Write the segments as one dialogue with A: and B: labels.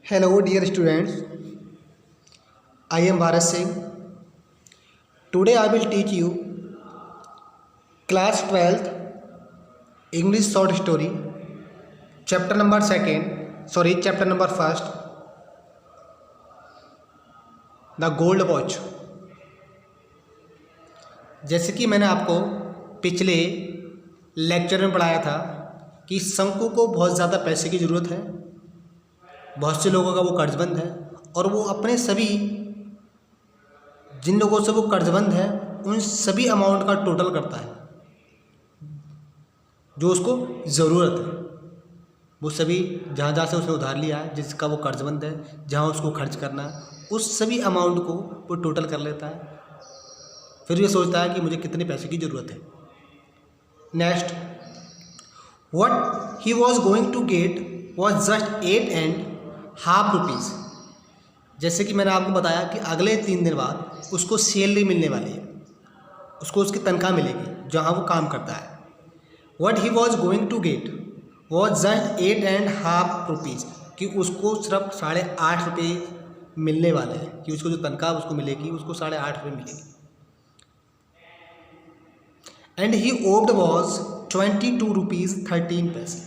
A: Hello dear students, I am Bharat Singh. Today I will teach you class 12th English short story chapter number 1st, The Gold Watch. जैसे कि मैंने आपको पिछले lecture में पढ़ाया था कि शंकु को बहुत ज़्यादा पैसे की ज़रूरत है, बहुत से लोगों का वो कर्जबंद है और वो अपने सभी जिन लोगों से वो कर्जबंद है उन सभी अमाउंट का टोटल करता है जो उसको ज़रूरत है। वो सभी जहाँ जहाँ से उसने उधार लिया है, जिसका वो कर्जबंद है, जहाँ उसको खर्च करना है, उस सभी अमाउंट को वो टोटल कर लेता है। फिर ये सोचता है कि मुझे कितने पैसे की ज़रूरत है। Next, what he was going to get was just 8.5 rupees. जैसे कि मैंने आपको बताया कि अगले 3 दिन बाद उसको सैलरी मिलने वाली है, उसको उसकी तनख्वाह मिलेगी जहाँ वो काम करता है। What he was going to get was just 8.5 rupees, कि उसको सिर्फ 8.5 रुपये मिलने वाले हैं, कि उसको जो तनख्वाह उसको मिलेगी उसको 8.5 रुपये मिलेगी। एंड ही ओव्ड वॉज 22 रुपीज़ 13 पैसे।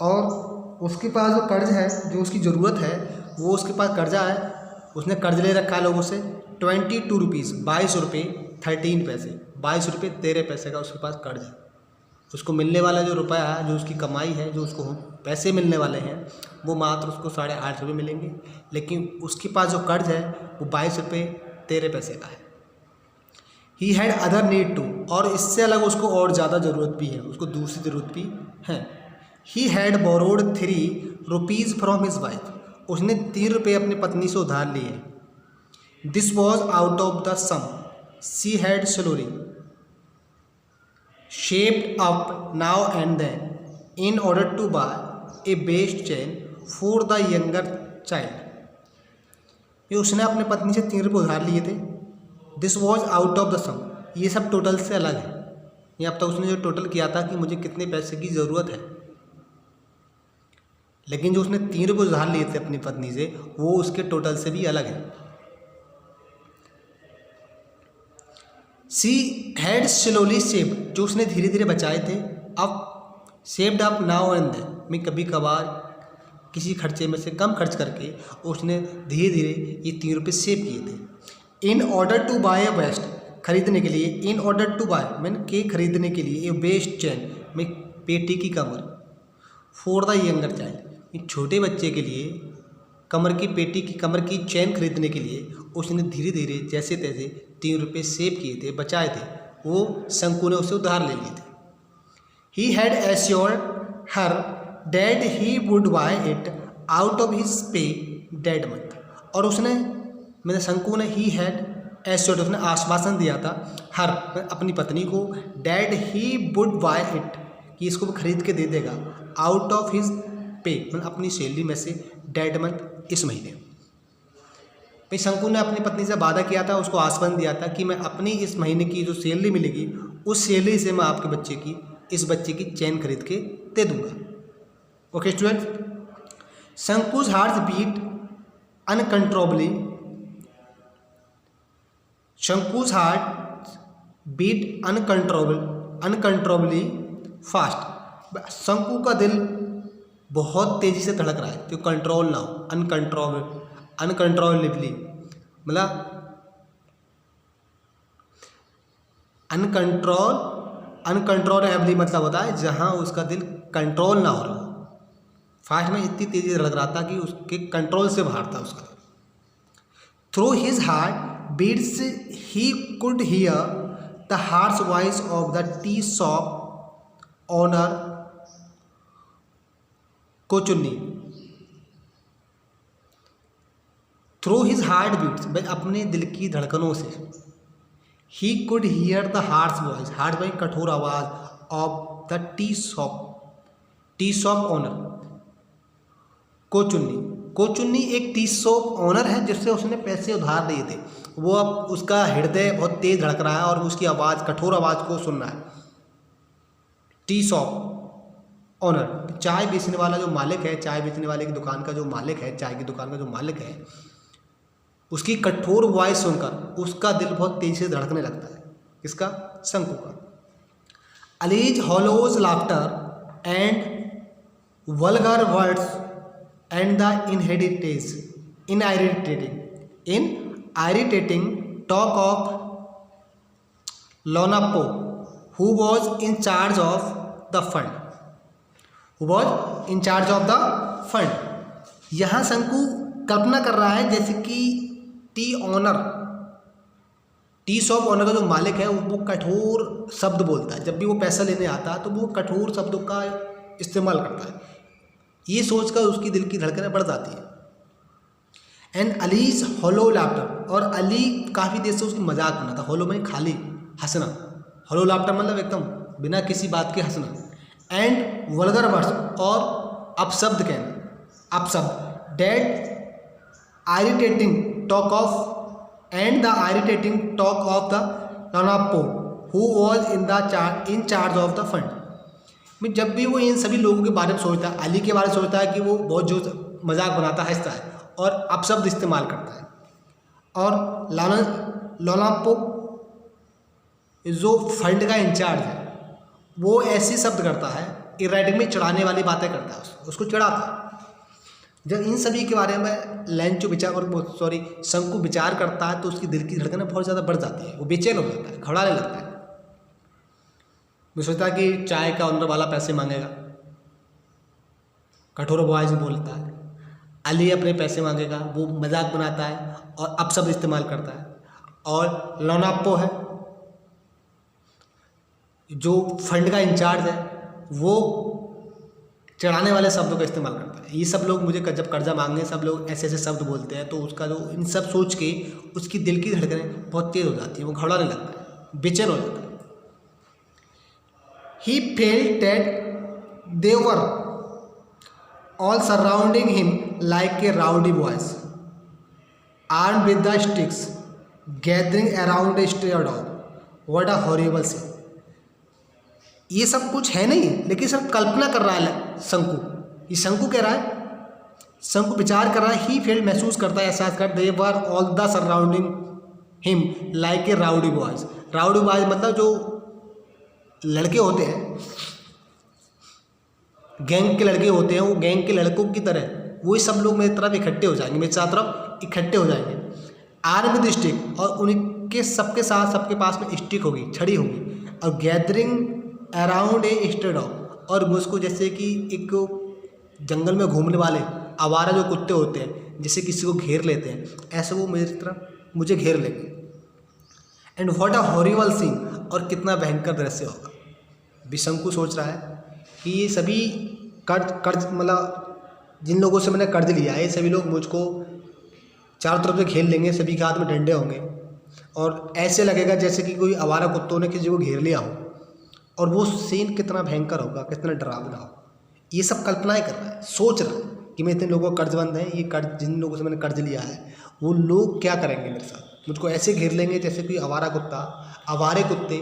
A: और उसके पास जो कर्ज है, जो उसकी ज़रूरत है, वो उसके पास कर्जा है, उसने कर्ज ले रखा है लोगों से 22 रुपीज़ 22 रुपये 13 पैसे, 22 रुपये 13 पैसे का उसके पास कर्ज है। उसको मिलने वाला जो रुपया है, जो उसकी कमाई है, जो उसको पैसे मिलने वाले हैं, वो मात्र उसको 8.5 रुपये मिलेंगे, लेकिन उसके पास जो कर्ज है वो 22 रुपये 13 पैसे का है। He had other need to, और इससे अलग उसको और ज़्यादा ज़रूरत भी है, उसको दूसरी ज़रूरत भी है। He had borrowed 3 rupees from his wife, उसने 3 रुपये अपनी पत्नी से उधार लिए। This was out of the sum she had slowly shaped up now and then in order to buy a best chain for the younger child. ये उसने अपने पत्नी से 3 रुपये उधार लिए थे। This was out of the sum, ये सब टोटल से अलग है। ये अब तक उसने जो टोटल किया था कि मुझे कितने पैसे की ज़रूरत है, लेकिन जो उसने 3 रुपये उधार लिए थे अपनी पत्नी से, वो उसके टोटल से भी अलग है। शी हैड स्लोली सेव्ड, जो उसने धीरे धीरे बचाए थे, अब saved up now and then, में कभी कभार किसी खर्चे में से कम खर्च करके उसने धीरे धीरे ये 3 रुपये सेव किए थे। In order to buy a best, खरीदने के लिए, इन ऑर्डर टू बाय मैंने के खरीदने के लिए, ए बेस्ट चेन में पेटी की कमर, फॉर द यंगर चाइल्ड, छोटे बच्चे के लिए कमर की पेटी की कमर की चैन खरीदने के लिए उसने धीरे धीरे जैसे तैसे 3 रुपये सेव किए थे, बचाए थे। वो शंकु ने उसे उधार ले लिए थे। He had assured her dad he would buy it out of his pay dead month, और उसने मैंने शंकु ने ही हैड एश्योर्ड, उसने आश्वासन दिया था हर अपनी पत्नी को, dad he would buy it, कि इसको वो खरीद के दे देगा, आउट ऑफ हिज पे मतलब अपनी सैलरी में से, डेड मंथ इस महीने। भाई शंकु ने अपनी पत्नी से वादा किया था, उसको आश्वासन दिया था कि मैं अपनी इस महीने की जो सैलरी मिलेगी उस सैलरी से मैं आपके बच्चे की, इस बच्चे की चैन खरीद के दे दूंगा। Okay student, Shanku's heart beat uncontrollably, Shanku's heart beat uncontrollably fast. Shanku का दिल बहुत तेज़ी से धड़क रहा है, तो कंट्रोल ना हो, अनकंट्रोलेबली मतलब अनकंट्रोलेबली मतलब होता है जहाँ उसका दिल कंट्रोल ना हो रहा। फास्ट में इतनी तेज़ी से धड़क रहा था कि उसके कंट्रोल से बाहर था उसका। Through his heart beats he could hear the harsh voice of the tea shop owner Kochunni. Through his heart beats, भाई अपने दिल की धड़कनों से, he could hear the harsh voice, harsh भाई कठोर आवाज़, of the tea shop owner Kochunni. Kochunni एक टी शॉप ओनर है जिससे उसने पैसे उधार लिए थे। वो अब उसका हृदय बहुत तेज धड़क रहा है और उसकी आवाज़, कठोर आवाज़ को सुन रहा है। टी शॉप ऑनर, चाय बेचने वाला जो मालिक है, चाय बेचने वाले की दुकान का जो मालिक है, चाय की दुकान का जो मालिक है, उसकी कठोर वॉइस सुनकर उसका दिल बहुत तेजी से धड़कने लगता है। किसका? शंकु का। Ali's hollows laughter and vulgar words and the irritating talk of Lonappo who was in charge of the fund। यहाँ शंकु कल्पना कर रहा है जैसे कि टी शॉप ऑनर का जो मालिक है वो कठोर शब्द बोलता है। जब भी वो पैसा लेने आता है तो वो कठोर शब्दों का इस्तेमाल करता है। ये सोचकर उसकी दिल की धड़कनें बढ़ जाती है। एंड अलीज हॉलो लाफ्टर, और अली काफ़ी देर से उसकी मजाक बनाता। हॉलो में खाली, हंसना। हॉलो लाफ्टर मतलब एकदम बिना किसी बात के हंसना। एंड वल्गर वर्ड्स, और अपशब्द कहना, अपशब्द। That irritating talk of and the irritating talk of the Lonappo who was in charge of the fund. जब भी वो इन सभी लोगों के बारे में सोचता है, अली के बारे में सोचता है कि वो बहुत जो मजाक बनाता है, हंसता है और अपशब्द इस्तेमाल करता है। और लोनापो जो फंड का इंचार्ज है वो ऐसे शब्द करता है, इराइटिंग में चढ़ाने वाली बातें करता है, उसको चढ़ाता है। जब इन सभी के बारे में शंकु विचार करता है तो उसकी दिल की धड़कनें बहुत ज़्यादा बढ़ जाती है। वो बेचैन हो जाता है, घबराने लगता है। वो सोचता है कि चाय का ऑनर वाला पैसे मांगेगा, कठोर आवाज़ में बोलता है। अली अपने पैसे मांगेगा, वो मजाक बनाता है और अपशब्द इस्तेमाल करता है। और लोनापो है जो फंड का इंचार्ज है, वो चढ़ाने वाले शब्दों का इस्तेमाल करता है। ये सब लोग मुझे जब कर्जा मांगे सब लोग ऐसे ऐसे शब्द बोलते हैं, तो उसका जो इन सब सोच के उसकी दिल की धड़कनें बहुत तेज हो जाती है, वो घबराने लगता है, बेचैन हो जाता है। He felt that they were all surrounding him like a rowdy boys, armed with the sticks, gathering around a stray dog. What a horrible scene! ये सब कुछ है नहीं, लेकिन सिर्फ कल्पना कर रहा है शंकु। ये शंकु कह रहा है, शंकु विचार कर रहा है। ही फील महसूस करता है, एहसास कर, they were all the surrounding him like a rowdy boys. Rowdy boys मतलब जो लड़के होते हैं, गैंग के लड़के होते हैं, वो गैंग के लड़कों की तरह वही सब लोग मेरी तरफ इकट्ठे हो जाएंगे, मेरे चारों तरफ इकट्ठे हो जाएंगे। आर्म विद स्टिक, और उनके सबके साथ सबके पास में स्टिक होगी, छड़ी होगी। और gathering around a stay dog, और मुझको जैसे कि एक जंगल में घूमने वाले आवारा जो कुत्ते होते हैं, जैसे किसी को घेर लेते हैं, ऐसे वो मेरी तरफ मुझे घेर लेंगे। And what a horrible scene, और कितना भयंकर दृश्य होगा। शंकु सोच रहा है कि ये सभी कर्ज मतलब जिन लोगों से मैंने कर्ज लिया है, ये सभी लोग मुझको चारों तरफ से घेर लेंगे, सभी के हाथ में डंडे होंगे और ऐसे लगेगा जैसे कि कोई आवारा कुत्तों ने किसी को घेर लिया हो। और वो सीन कितना भयंकर होगा, कितना डरावना हो। ये सब कल्पनाएं कर रहा है, सोच रहा है कि मैं इतने लोगों का कर्जबंद है, ये कर्ज जिन लोगों से मैंने कर्ज लिया है वो लोग क्या करेंगे मेरे साथ, मुझको ऐसे घेर लेंगे जैसे कोई आवारा कुत्ता, आवारे कुत्ते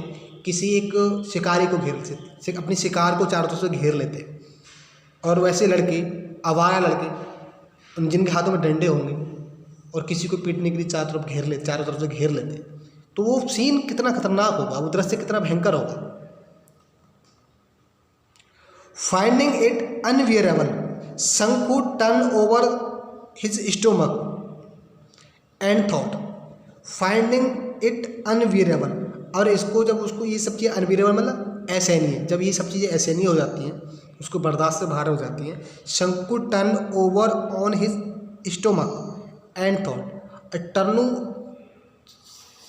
A: किसी एक शिकारी को घेर से अपनी शिकार को चारों तरफ से घेर लेते। और वैसे लड़के, आवारा लड़के जिनके हाथों में डंडे होंगे और किसी को पीटने के लिए चारों तरफ से घेर लेते। तो वो सीन कितना खतरनाक होगा, वो दृश्य कितना भयंकर होगा। Finding it unbearable, Shanku turn over his stomach and thought, finding it unbearable. और इसको जब उसको ये सब चीज़ें अनवियरेबल मतलब असहनीय, जब ये सब चीज़ें असहनीय हो जाती हैं, उसको बर्दाश्त से बाहर हो जाती हैं, Shanku turn over on his stomach and thought, टर्नु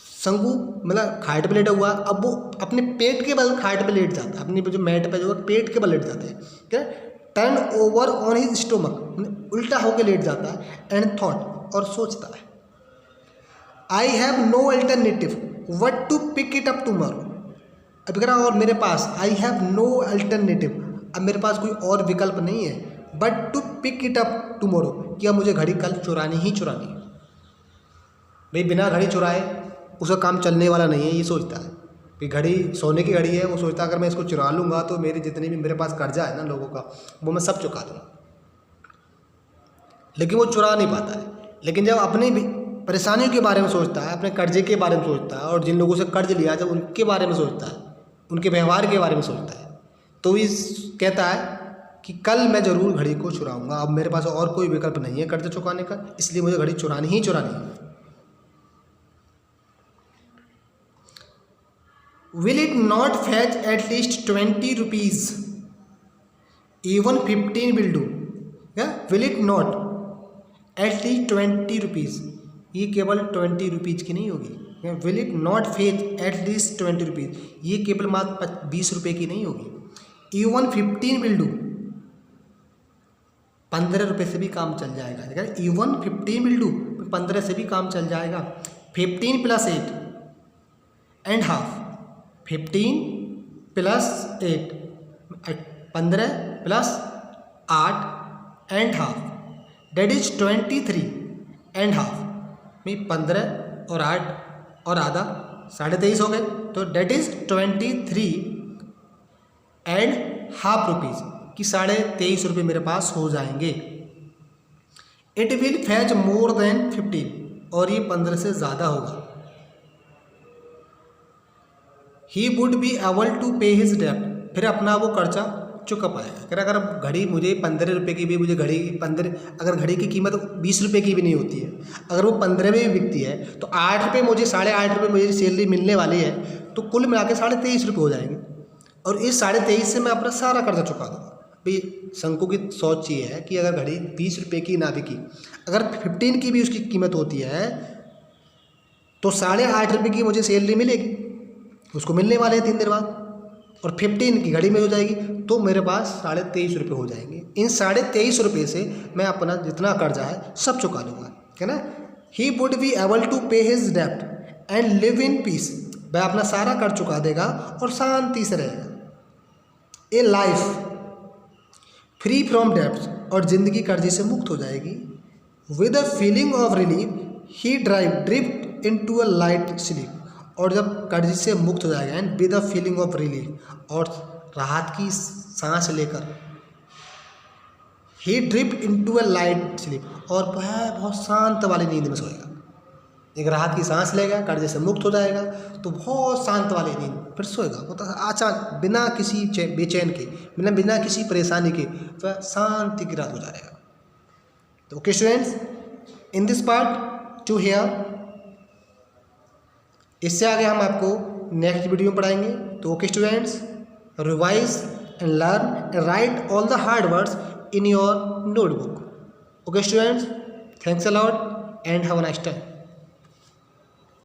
A: शंकु मतलब खाट पे लेटा हुआ, अब वो अपने पेट के बल खाट पे लेट जाता है, अपनी जो मैट पे जो पेट के बल लेट जाते हैं, क्या turn over on his stomach, उल्टा होकर लेट जाता है। एंड थॉट, और सोचता है, I have no alternative what to pick it up tomorrow. अब कह रहा और मेरे पास, आई हैव नो अल्टरनेटिव, अब मेरे पास कोई और विकल्प नहीं है, but to pick it up tomorrow, क्या मुझे घड़ी कल चुरानी ही चुरानी है। भाई बिना घड़ी चुराए उसका काम चलने वाला नहीं है, ये सोचता है। कि घड़ी सोने की घड़ी है, वो सोचता है अगर मैं इसको चुरा लूँगा तो मेरे जितने भी मेरे पास कर्जा है ना लोगों का, वो मैं सब चुका दूँगा। लेकिन वो चुरा नहीं पाता है। लेकिन जब अपनी भी परेशानियों के बारे में सोचता है, अपने कर्जे के बारे में सोचता है, और जिन लोगों से कर्ज लिया जब उनके बारे में सोचता है, उनके व्यवहार के बारे में सोचता है, तो इस कहता है कि कल मैं ज़रूर घड़ी को चुराऊँगा। अब मेरे पास और कोई विकल्प नहीं है कर्ज चुकाने का, इसलिए मुझे घड़ी चुरानी ही चुरानी है। Will it not fetch at least 20 rupees? Even 15 will do. Yeah? Will it not? At least 20 rupees. ये केवल 20 रुपीज़ की नहीं होगी। Will it not fetch at least 20 rupees? ये केवल मात्र 20 रुपये की नहीं होगी। Even 15 will do. 15 रुपये से भी काम चल जाएगा। Even 15 will do. 15 से भी काम चल जाएगा। 15 + 8 and half. 15 + 8, 15 + 8 and half, that is 23 and half। में 15 और 8 और आधा 23.5 हो गए, तो that is 23 and half rupees कि 23.5 रुपये मेरे पास हो जाएंगे। It will fetch more than 15, और ये 15 से ज़्यादा होगा। He would be able to pay his डेप्ट, फिर अपना वो कर्जा चुका पाएगा। अगर घड़ी मुझे 15 रुपये की भी, मुझे घड़ी 15, अगर घड़ी की कीमत 20 रुपये की भी नहीं होती है, अगर वो 15 में भी बिकती है तो 8 रुपये मुझे, 8.5 रुपये मुझे सैलरी मिलने वाली है, तो कुल मिला के 23.5 रुपये हो जाएंगे, और इस 23.5 से मैं अपना सारा कर्जा चुका दूँगा। भाई शंकु की सोच ये है कि अगर घड़ी 20 रुपये की ना बिकी, अगर 15 की भी उसकी कीमत होती है तो 8.5 रुपये की मुझे सैलरी मिलेगी, उसको मिलने वाले हैं 3 दिन बाद, और 15 की घड़ी में हो जाएगी, तो मेरे पास 23.5 रुपये हो जाएंगे। इन 23.5 रुपये से मैं अपना जितना कर्जा है सब चुका लूँगा, है ना। He would be able to pay his डेप्ट एंड लिव इन पीस, वह अपना सारा कर्ज चुका देगा और शांति से रहेगा। ए लाइफ फ्री फ्रॉम डेप्ट, और ज़िंदगी कर्जे से मुक्त हो जाएगी। With a feeling of relief he drift into a light sleep, और जब कर्ज से मुक्त हो जाएगा, and with a feeling of relief, और राहत की सांस लेकर, he drift into a light sleep, और वह बहुत शांत वाली नींद में सोएगा। एक राहत की सांस लेगा, कर्ज से मुक्त हो जाएगा, तो बहुत शांत वाली नींद फिर सोएगा, वो तो अचानक बिना किसी बेचैन के, बिना किसी परेशानी के, वह शांति की रात हो जाएगा। तो okay students, in this part two here, इससे आगे हम आपको नेक्स्ट वीडियो में पढ़ाएंगे। तो okay students, revise and learn and write all the hard words in your notebook. Okay students, thanks a lot and have a nice time.